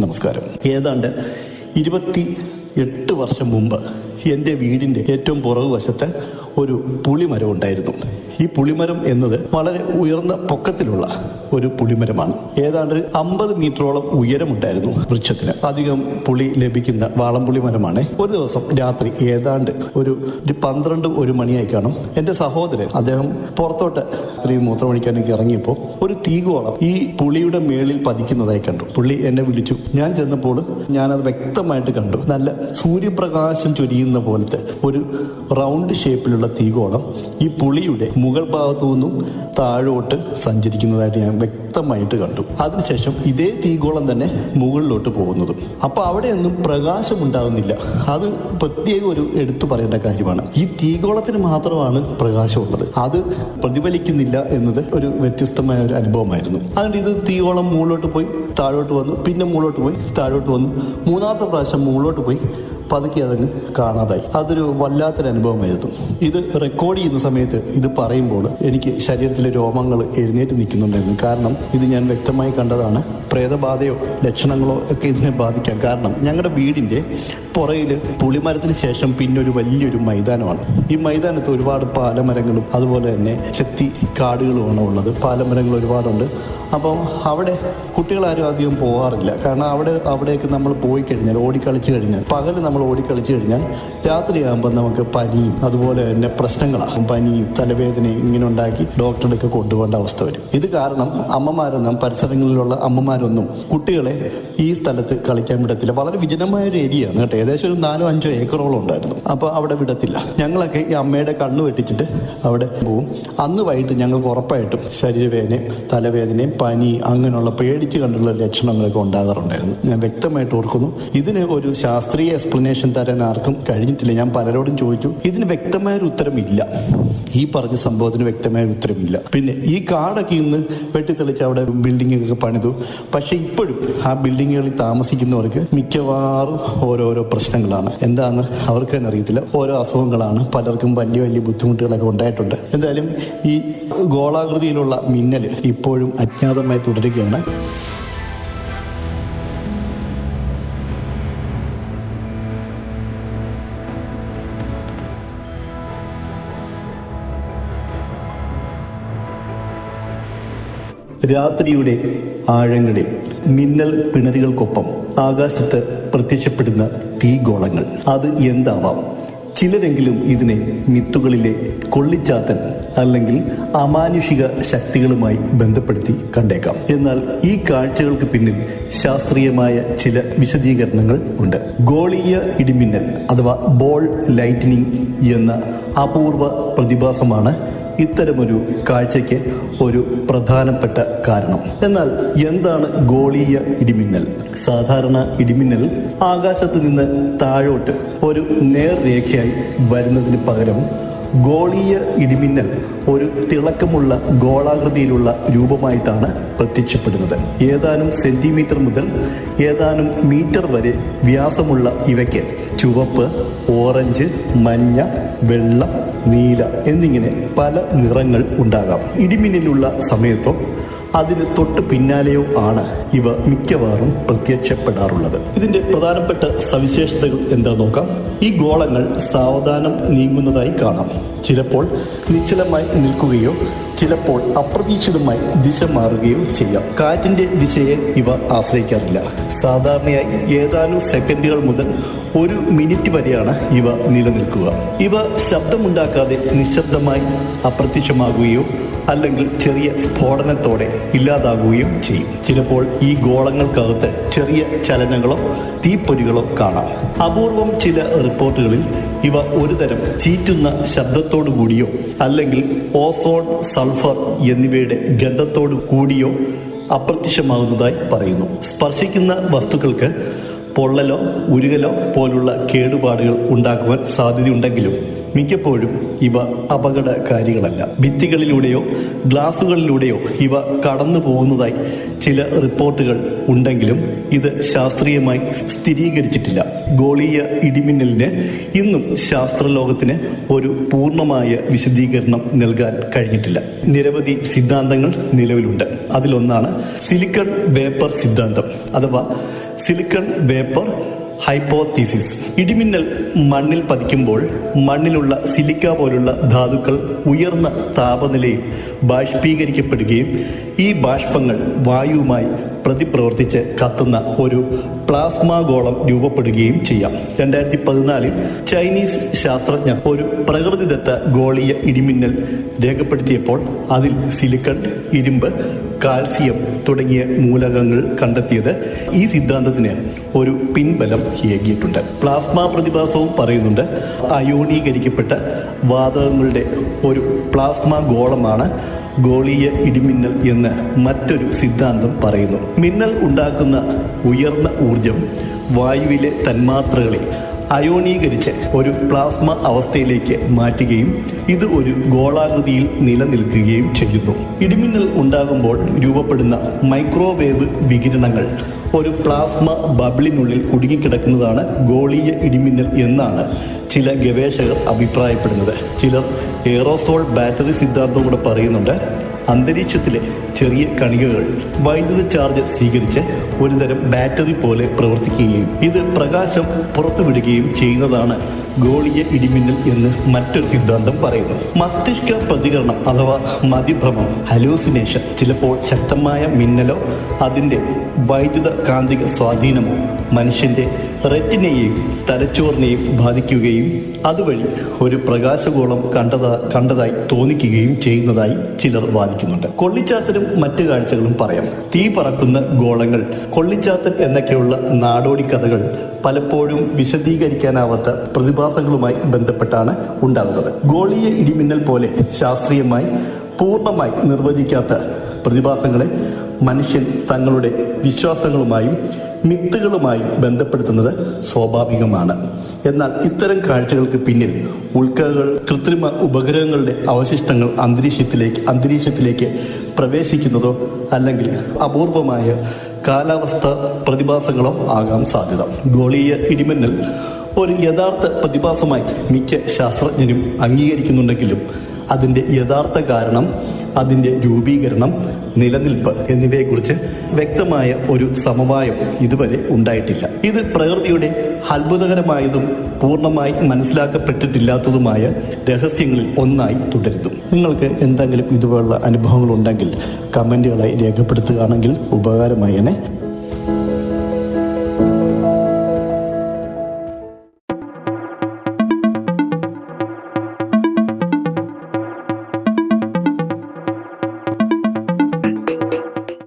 നമസ്കാരം. ഏതാണ്ട് 28 വർഷം മുമ്പ് എൻ്റെ വീടിൻ്റെ ഏറ്റവും പുറകു വശത്ത് ഒരു പുളിമരം ഉണ്ടായിരുന്നു. ഈ പുളിമരം എന്നത് വളരെ ഉയർന്ന പൊക്കത്തിലുള്ള ഒരു പുളിമരമാണ്. ഏതാണ്ട് 50 മീറ്ററോളം ഉയരമുണ്ടായിരുന്നു വൃക്ഷത്തിന്. അധികം പുളി ലഭിക്കുന്ന വാളംപുളി മരമാണ്. ഒരു ദിവസം രാത്രി ഏതാണ്ട് ഒരു 12-1 മണിയായി കാണും. എൻ്റെ സഹോദരൻ അദ്ദേഹം പുറത്തോട്ട് രാത്രി മൂത്രമൊഴിക്കാനൊക്കെ ഇറങ്ങിയപ്പോൾ ഒരു തീഗോളം ഈ പുളിയുടെ മേളിൽ പതിക്കുന്നതായി കണ്ടു. പുള്ളി എന്നെ വിളിച്ചു. ഞാൻ ചെന്നപ്പോൾ ഞാനത് വ്യക്തമായിട്ട് കണ്ടു. നല്ല സൂര്യപ്രകാശം ചൊരിയുന്ന പോലത്തെ ഒരു റൗണ്ട് ഷേപ്പിലുള്ള തീഗോളം ഈ പുളിയുടെ മുകൾ ഭാഗത്തു നിന്നും താഴോട്ട് സഞ്ചരിക്കുന്നതായിട്ട് ഞാൻ വ്യക്തമായിട്ട് കണ്ടു. അതിനുശേഷം ഇതേ തീഗോളം തന്നെ മുകളിലോട്ട് പോകുന്നതും. അപ്പൊ അവിടെയൊന്നും പ്രകാശം ഉണ്ടാകുന്നില്ല. അത് പ്രത്യേക ഒരു എടുത്തു പറയേണ്ട കാര്യമാണ്. ഈ തീഗോളത്തിന് മാത്രമാണ് പ്രകാശമുള്ളത്, അത് പ്രതിഫലിക്കുന്നില്ല എന്നത് ഒരു വ്യത്യസ്തമായ ഒരു അനുഭവമായിരുന്നു. അതുകൊണ്ട് ഇത് തീഗോളം മുകളിലോട്ട് പോയി താഴോട്ട് വന്നു, പിന്നെ മുകളിലോട്ട് പോയി താഴോട്ട് വന്നു, മൂന്നാമത്തെ പ്രാവശ്യം മുകളിലോട്ട് പോയി പതുക്കെ അതങ്ങ് കാണാതായി. അതൊരു വല്ലാത്തൊരു അനുഭവമായിരുന്നു. ഇത് റെക്കോർഡ് ചെയ്യുന്ന സമയത്ത് ഇത് പറയുമ്പോൾ എനിക്ക് ശരീരത്തിലെ രോമങ്ങൾ എഴുന്നേറ്റ് നിൽക്കുന്നുണ്ടായിരുന്നു. കാരണം ഇത് ഞാൻ വ്യക്തമായി കണ്ടതാണ്. പ്രേതബാധയോ ലക്ഷണങ്ങളോ ഒക്കെ ഇതിനെ ബാധിക്കാം. കാരണം ഞങ്ങളുടെ വീടിൻ്റെ പുറയിൽ പുളിമരത്തിന് ശേഷം പിന്നെ ഒരു വലിയൊരു മൈതാനമാണ്. ഈ മൈതാനത്ത് ഒരുപാട് പാലമരങ്ങളും അതുപോലെ തന്നെ ചെത്തി കാടുകളുമാണ് ഉള്ളത്. പാലമരങ്ങൾ ഒരുപാടുണ്ട്. അപ്പോൾ അവിടെ കുട്ടികളാരും അധികം പോകാറില്ല. കാരണം അവിടേക്ക് നമ്മൾ പോയി കഴിഞ്ഞാൽ ഓടിക്കളിച്ച് കഴിഞ്ഞാൽ പകൽ നമ്മൾ ഓടിക്കളിച്ച് കഴിഞ്ഞാൽ രാത്രിയാകുമ്പോൾ നമുക്ക് പനിയും അതുപോലെ തന്നെ പ്രശ്നങ്ങളാകും. പനിയും തലവേദനയും ഇങ്ങനെ ഉണ്ടാക്കി ഡോക്ടറുടെയൊക്കെ കൊണ്ടുപോകേണ്ട അവസ്ഥ വരും. ഇത് കാരണം അമ്മമാരൊന്നും പരിസരങ്ങളിലുള്ള അമ്മമാരൊന്നും കുട്ടികളെ ഈ സ്ഥലത്ത് കളിക്കാൻ വിടത്തില്ല. വളരെ വിജനമായ ഒരു ഏരിയയാണ് കേട്ടോ. ഏകദേശം ഒരു 4-5 ഏക്കറോളം ഉണ്ടായിരുന്നു. അപ്പോൾ അവിടെ വിടത്തില്ല. ഞങ്ങളൊക്കെ ഈ അമ്മയുടെ കണ്ണ് വെട്ടിച്ചിട്ട് അവിടെ പോവും. അന്ന് വൈകിട്ട് ഞങ്ങൾക്ക് ഉറപ്പായിട്ടും ശരീരവേദനയും തലവേദനയും പനി അങ്ങനെയുള്ള പേടിച്ച് കണ്ടുള്ള ലക്ഷണങ്ങളൊക്കെ ഉണ്ടാകാറുണ്ടായിരുന്നു. ഞാൻ വ്യക്തമായിട്ട് ഓർക്കുന്നു. ഇതിന് ഒരു ശാസ്ത്രീയ എക്സ്പ്ലനേഷൻ തരാൻ ആർക്കും കഴിഞ്ഞിട്ടില്ല. ഞാൻ പലരോടും ചോദിച്ചു, ഇതിന് വ്യക്തമായൊരു ഉത്തരമില്ല. ഈ പറഞ്ഞ സംഭവത്തിന് വ്യക്തമായ ഉത്തരമില്ല. പിന്നെ ഈ കാടൊക്കെ ഇന്ന് വെട്ടിത്തെളിച്ച് അവിടെ ബിൽഡിങ്ങൊക്കെ പണിതു. പക്ഷെ ഇപ്പോഴും ആ ബിൽഡിങ്ങുകളിൽ താമസിക്കുന്നവർക്ക് മിക്കവാറും ഓരോരോ പ്രശ്നങ്ങളാണ്. എന്താണെന്ന് അവർക്ക് തന്നെ അറിയത്തില്ല. ഓരോ അസുഖങ്ങളാണ്. പലർക്കും വലിയ വലിയ ബുദ്ധിമുട്ടുകളൊക്കെ ഉണ്ടായിട്ടുണ്ട്. എന്തായാലും ഈ ഗോളാകൃതിയിലുള്ള മിന്നൽ ഇപ്പോഴും അജ്ഞാതമായി തുടരുകയാണ്. രാത്രിയുടെ ആഴങ്ങളിൽ മിന്നൽ പിണരുകൾക്കൊപ്പം ആകാശത്ത് പ്രത്യക്ഷപ്പെടുന്ന തീഗോളങ്ങൾ, അത് എന്താവാം? ചിലരെങ്കിലും ഇതിനെ മിത്തുകളിലെ കൊള്ളിച്ചാത്തൻ അല്ലെങ്കിൽ അമാനുഷിക ശക്തികളുമായി ബന്ധപ്പെടുത്തി കണ്ടേക്കാം. എന്നാൽ ഈ കാഴ്ചകൾക്ക് പിന്നിൽ ശാസ്ത്രീയമായ ചില വിശദീകരണങ്ങൾ ഉണ്ട്. ഗോളീയ ഇടിമിന്നൽ അഥവാ ബോൾ ലൈറ്റ്നിങ് എന്ന അപൂർവ പ്രതിഭാസമാണ് ഇത്തരമൊരു കാഴ്ചയ്ക്ക് ഒരു പ്രധാനപ്പെട്ട കാരണം. എന്നാൽ എന്താണ് ഗോളീയ ഇടിമിന്നൽ? സാധാരണ ഇടിമിന്നൽ ആകാശത്ത് നിന്ന് താഴോട്ട് ഒരു നേർരേഖയായി വരുന്നതിന് പകരം ഗോളീയ ഇടിമിന്നൽ ഒരു തിളക്കമുള്ള ഗോളാകൃതിയിലുള്ള രൂപമായിട്ടാണ് പ്രത്യക്ഷപ്പെടുന്നത്. ഏതാനും സെന്റിമീറ്റർ മുതൽ ഏതാനും മീറ്റർ വരെ വ്യാസമുള്ള ഇവയ്ക്ക് ചുവപ്പ്, ഓറഞ്ച്, മഞ്ഞ, വെള്ള, നീല എന്നിങ്ങനെ പല നിറങ്ങൾ ഉണ്ടാകാം. ഇടിമിന്നലുള്ള സമയത്തോ അതിന് തൊട്ട് പിന്നാലെയോ ആണ് ഇവ മിക്കവാറും പ്രത്യക്ഷപ്പെടാറുള്ളത്. ഇതിന്റെ പ്രധാനപ്പെട്ട സവിശേഷതകൾ എന്താ നോക്കാം. ഈ ഗോളങ്ങൾ സാവധാനം നീങ്ങുന്നതായി കാണാം. ചിലപ്പോൾ നിശ്ചലമായി നിൽക്കുകയോ ചിലപ്പോൾ അപ്രതീക്ഷിതമായി ദിശ മാറുകയോ ചെയ്യാം. കാറ്റിന്റെ ദിശയെ ഇവ ആശ്രയിക്കാറില്ല. സാധാരണയായി ഏതാനും സെക്കൻഡുകൾ മുതൽ 1 മിനിറ്റ് വരെയാണ് ഇവ നിലനിൽക്കുക. ഇവ ശബ്ദമുണ്ടാക്കാതെ നിശബ്ദമായി അപ്രത്യക്ഷമാകുകയോ അല്ലെങ്കിൽ ചെറിയ സ്ഫോടനത്തോടെ ഇല്ലാതാകുകയും ചെയ്യും. ചിലപ്പോൾ ഈ ഗോളങ്ങൾക്കകത്ത് ചെറിയ ചലനങ്ങളോ തീപ്പൊരികളോ കാണാം. അപൂർവം ചില റിപ്പോർട്ടുകളിൽ ഇവ ഒരുതരം ചീറ്റുന്ന ശബ്ദത്തോടു കൂടിയോ അല്ലെങ്കിൽ ഓസോൺ, സൾഫർ എന്നിവയുടെ ഗന്ധത്തോടു കൂടിയോ അപ്രത്യക്ഷമാകുന്നതായി പറയുന്നു. സ്പർശിക്കുന്ന വസ്തുക്കൾക്ക് പൊള്ളലോ ഉരുകലോ പോലുള്ള കേടുപാടുകൾ ഉണ്ടാക്കുവാൻ സാധ്യതയുണ്ടെങ്കിലും മിക്കപ്പോഴും ഇവ അപകടകാരികളല്ല. ഭിത്തികളിലൂടെയോ ഗ്ലാസുകളിലൂടെയോ ഇവ കടന്നു പോകുന്നതായി ചില റിപ്പോർട്ടുകൾ ഉണ്ടെങ്കിലും ഇത് ശാസ്ത്രീയമായി സ്ഥിരീകരിച്ചിട്ടില്ല. ഗോളീയ ഇടിമിന്നലിന് ഇന്നും ശാസ്ത്രലോകത്തിന് ഒരു പൂർണ്ണമായ വിശദീകരണം നൽകാൻ കഴിഞ്ഞിട്ടില്ല. നിരവധി സിദ്ധാന്തങ്ങൾ നിലവിലുണ്ട്. അതിലൊന്നാണ് സിലിക്കൺ വേപ്പർ സിദ്ധാന്തം അഥവാ സിലിക്കൺ വേപ്പർ ഹൈപ്പോത്തീസിസ്. ഇടിമിന്നൽ മണ്ണിൽ പതിക്കുമ്പോൾ മണ്ണിലുള്ള സിലിക്ക പോലുള്ള ധാതുക്കൾ ഉയർന്ന താപനിലയിൽ ബാഷ്പീകരിക്കപ്പെടുകയും ഈ ബാഷ്പങ്ങൾ വായുവുമായി പ്രതിപ്രവർത്തിച്ച് കത്തുന്ന ഒരു പ്ലാസ്മ ഗോളം രൂപപ്പെടുകയും ചെയ്യാം. 2014 ചൈനീസ് ശാസ്ത്രജ്ഞർ ഒരു പ്രകൃതിദത്ത ഗോളീയ ഇടിമിന്നൽ രേഖപ്പെടുത്തിയപ്പോൾ അതിൽ സിലിക്കൺ, ഇരുമ്പ്, കാൽസ്യം തുടങ്ങിയ മൂലകങ്ങൾ കണ്ടെത്തിയത് ഈ സിദ്ധാന്തത്തിന് ഒരു പിൻബലം ഏകിയിട്ടുണ്ട്. പ്ലാസ്മ പ്രതിഭാസവും പറയുന്നുണ്ട്. അയോണീകരിക്കപ്പെട്ട വാതകങ്ങളുടെ ഒരു പ്ലാസ്മ ഗോളമാണ് ഗോളീയ ഇടിമിന്നൽ എന്ന് മറ്റൊരു സിദ്ധാന്തം പറയുന്നു. മിന്നൽ ഉണ്ടാക്കുന്ന ഉയർന്ന ഊർജം വായുവിലെ തന്മാത്രകളെ അയോണീകരിച്ച് ഒരു പ്ലാസ്മ അവസ്ഥയിലേക്ക് മാറ്റുകയും ഇത് ഒരു ഗോളാകൃതിയിൽ നിലനിൽക്കുകയും ചെയ്യുന്നു. ഇടിമിന്നൽ ഉണ്ടാകുമ്പോൾ രൂപപ്പെടുന്ന മൈക്രോവേവ് വികിരണങ്ങൾ ഒരു പ്ലാസ്മ ബബിളിനുള്ളിൽ കുടുങ്ങിക്കിടക്കുന്നതാണ് ഗോളീയ ഇടിമിന്നൽ എന്നാണ് ചില ഗവേഷകർ അഭിപ്രായപ്പെടുന്നത്. ചിലർ എയറോസോൾ ബാറ്ററി സിദ്ധാന്തം കൂടെ പറയുന്നുണ്ട്. അന്തരീക്ഷത്തിലെ ചെറിയ കണികകൾ വൈദ്യുത ചാർജ് സ്വീകരിച്ച് ഒരുതരം ബാറ്ററി പോലെ പ്രവർത്തിക്കുകയും ഇത് പ്രകാശം പുറത്തുവിടുകയും ചെയ്യുന്നതാണ് ഗോളീയ ഇടിമിന്നൽ എന്ന് മറ്റൊരു സിദ്ധാന്തം പറയുന്നു. മസ്തിഷ്ക പ്രതികരണം അഥവാ മതിഭ്രമം, ഹലൂസിനേഷൻ, ചിലപ്പോൾ ശക്തമായ മിന്നലോ അതിൻ്റെ വൈദ്യുത കാന്തിക സ്വാധീനമോ മനുഷ്യന്റെ റെറ്റിനെയും തലച്ചോറിനെയും ബാധിക്കുകയും അതുവഴി ഒരു പ്രകാശഗോളം കണ്ടതായി തോന്നിക്കുകയും ചെയ്യുന്നതായി ചിലർ വാദിക്കുന്നുണ്ട്. കൊള്ളിച്ചാത്തനും മറ്റു കാഴ്ചകളും പറയാം. തീ പറക്കുന്ന ഗോളങ്ങൾ, കൊള്ളിച്ചാത്തൻ എന്നൊക്കെയുള്ള നാടോടി കഥകൾ പലപ്പോഴും വിശദീകരിക്കാനാവാത്ത പ്രതിഭാസങ്ങളുമായി ബന്ധപ്പെട്ടാണ് ഉണ്ടാകുന്നത്. ഗോളീയ ഇടിമിന്നൽ പോലെ ശാസ്ത്രീയമായി പൂർണ്ണമായി നിർവചിക്കാത്ത പ്രതിഭാസങ്ങളെ മനുഷ്യൻ തങ്ങളുടെ വിശ്വാസങ്ങളുമായും മിത്തുകളുമായും ബന്ധപ്പെടുത്തുന്നത് സ്വാഭാവികമാണ്. എന്നാൽ ഇത്തരം കാഴ്ചകൾക്ക് പിന്നിൽ ഉൽക്കകൾ, കൃത്രിമ ഉപഗ്രഹങ്ങളുടെ അവശിഷ്ടങ്ങൾ അന്തരീക്ഷത്തിലേക്ക് പ്രവേശിക്കുന്നതോ അല്ലെങ്കിൽ അപൂർവമായ കാലാവസ്ഥ പ്രതിഭാസങ്ങളോ ആകാൻ സാധ്യത. ഗോളീയ ഇടിമിന്നൽ ഒരു യഥാർത്ഥ പ്രതിഭാസമായി മിക്ക ശാസ്ത്രജ്ഞരും അംഗീകരിക്കുന്നുണ്ടെങ്കിലും അതിൻ്റെ യഥാർത്ഥ കാരണം, അതിൻ്റെ രൂപീകരണം, നിലനിൽപ്പ് എന്നിവയെക്കുറിച്ച് വ്യക്തമായ ഒരു സമവായം ഇതുവരെ ഉണ്ടായിട്ടില്ല. ഇത് പ്രകൃതിയുടെ അത്ഭുതകരമായതും പൂർണ്ണമായി മനസ്സിലാക്കപ്പെട്ടിട്ടില്ലാത്തതുമായ രഹസ്യങ്ങളിൽ ഒന്നായി തുടരുന്നു. നിങ്ങൾക്ക് എന്തെങ്കിലും ഇതുപോലുള്ള അനുഭവങ്ങൾ ഉണ്ടെങ്കിൽ കമന്റുകളായി രേഖപ്പെടുത്തുകയാണെങ്കിൽ ഉപകാരമായി.